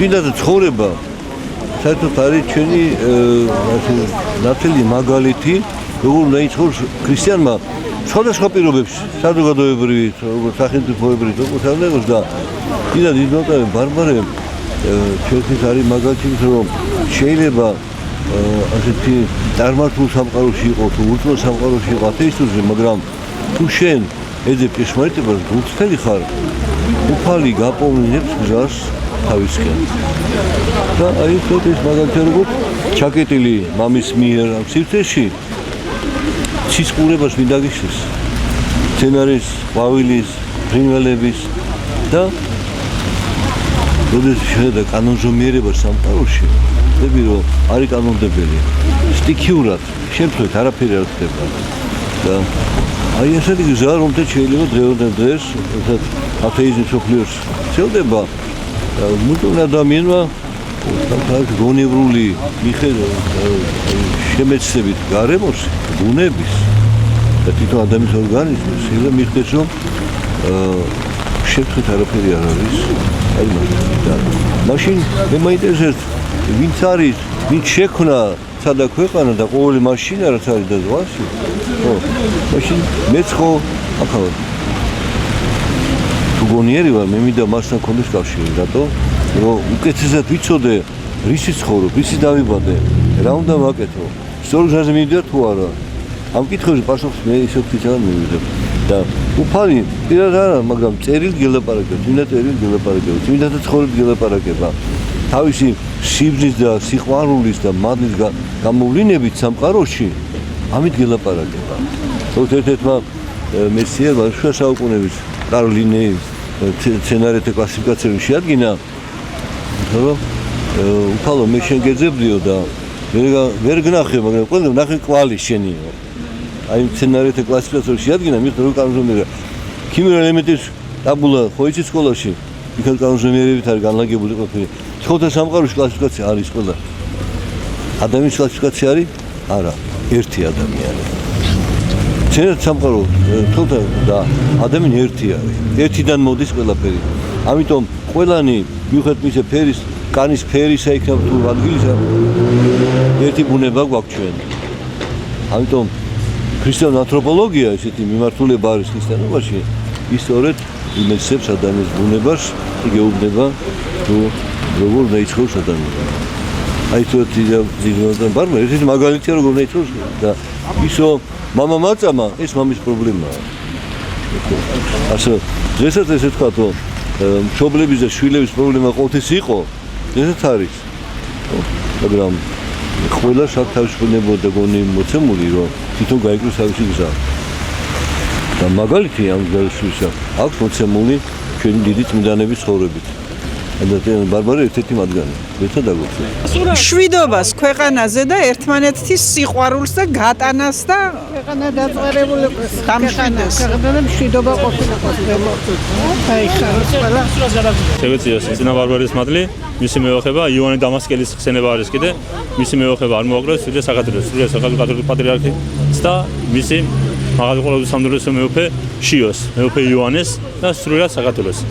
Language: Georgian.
გვინდა და ცხოვრება საერთოდ არის ჩვენი ნათელი მაგალითი როგორ უნდა იცხოვროს ქრისტიანმა სხვადასხვა პირობებში საზოგადოებრივით როგორც სახელმწიფოებრივით როგორც აღნიშნავს და კიდევ დიდმოწამე ბარბარე ჩვენთვის არის მაგალითი რომ შეიძლება ასეთი წარმართულ სამყაროში იყო თუ ურწმუნო სამყაროში იყო ათეისტურზე მაგრამ თუ შენ ეძებ ჭეშმარიტებას გულწრფელი ხარ უფალი გაპოვნებს გზას თავისკენ და აი ეს მაგალითი როგორც ჩაკეტილი მამის მიერ ამ სივრცეში სისხურებას მინდა გიშლის სცენარის, ყვავილის, ფრინველების და როდესაც შეხედა კანონზომიერება სამყაროში ვთქვი რომ არის კანონმდებელი სტიქიურად შემთხვევით არაფერი არ ხდება და აი ესეთი გზა რომელთაც შეიძლება დღევანდელ დღეს როდესაც ათეიზმი მსოფლიოს ვრცელდება მუდმივ ადამიანმა გონევრული შემეცნებით გარემოს ბუნების და თვითონ ადამიანის ორგანიზმის შეიძლება მიხდეს რომ შემთხვევით არაფერი არ არის აი მაშინ მე მაინტერესებს ვინც არის ვინც შექმნა სადა ქვეყანა და ყოველი მაშინა რაც არის და ზღვაში ხო მაშინ მეც ხო ახლა თუ გონიერი ვარ მე მინდა მასთან კონდეს კავშირი რატო რომ უკეთესად ვიცოდე რისი ცხოვრობ რისი დავიბადე რა უნდა ვაკეთო სწორ გზაზე მივიდე თუ არა ამ კითხვებზე პასუხს მე ისევ თვითონ მივიღებ და უფალი პირად არა მაგრამ წერილ გელაპარაკებს მინდა წერილ გელაპარაკებს მინდა და ცხოვრებით გელაპარაკება თავისი სიბრძნის და სიყვარულის და მადლის გამოვლინებით სამყაროში ამით გელაპარაკება თორე ერთ-ერთმა მეცნიერმა შუა საუკუნეების კარლ ლინეის სცენარითა კლასიფიკაციები შეადგინა რომ უფალო მე შენ გეძებდიო და ვერ გნახე მაგრამ ყველა ნახე კვალი შენიო აი სცენარითა კლასიფიკაციები შეადგინა მით რო კანონზომიერება ქიმიური ელემენტის ტაბულა ხო იცი სკოლაში იქ კანონზომიერებით არის განლაგებული ყოფილი ცხოველთა სამყაროში კლასიფიკაცია არის ყველა ადამიანის კლასიფიკაცია არის არა ერთი ადამიანი ცხოველთა სამყარო ცხოველთა და ადამიანი ერთი არის ერთიდან მოდის ყველაფერი ამიტომ ყველანი მიუხედავად მისი ფერის კანის ფერისა იქნება თუ ადგილისა ერთი ბუნება გვაქვს ჩვენ ამიტომ ქრისტიანული ანთროპოლოგია ესეთი მიმართულება არის ქრისტიანობაში ის სწორედ იმეცებს ადამიანის ბუნებას გეუბნება თუ როგორ უნდა იცხოვროს ადამიანი აი თუ ძირითადად ბარმა ესეთი მაგალითია როგორ უნდა იცხოვროს და ისო მამა მაწამა ეს მამის პრობლემაა ასე დღესაც ესე თქვა რომ მშობლების და შვილების პრობლემა ყოველთვის იყო ესეც არის მაგრამ ყველა შაქთავისუფლებო და გონი მოცემული რომ თვითონ გაიგოს თავისი გზა და მაგალითი ამ გზისა აქვს მოცემული ჩვენი დიდი წმინდანების ცხოვრებით და ბარბარე ერთ-ერთი მათგანი ერთად აგვიხსნა შვიდობას ქვეყანაზე და ერთმანეთის სიყვარულს და გატანას და ქვეყანა დაწყერებული გამშვიდეს ქვეყანამ შვიდობა ყოფილიყო აი ხარისხალა შევეციოს წინა ბარბარეს მადლი მისი მეოხება იოანე დამასკელის ხსენება არის კიდე მისი მეოხება არ მოაკლეს სულია საქართველოს კათოლიკე პატრიარქის და მისი მაღალყოლობის სამთავრობო მეუფე შიოს მეუფე იოანეს და სრულიად საქართველოს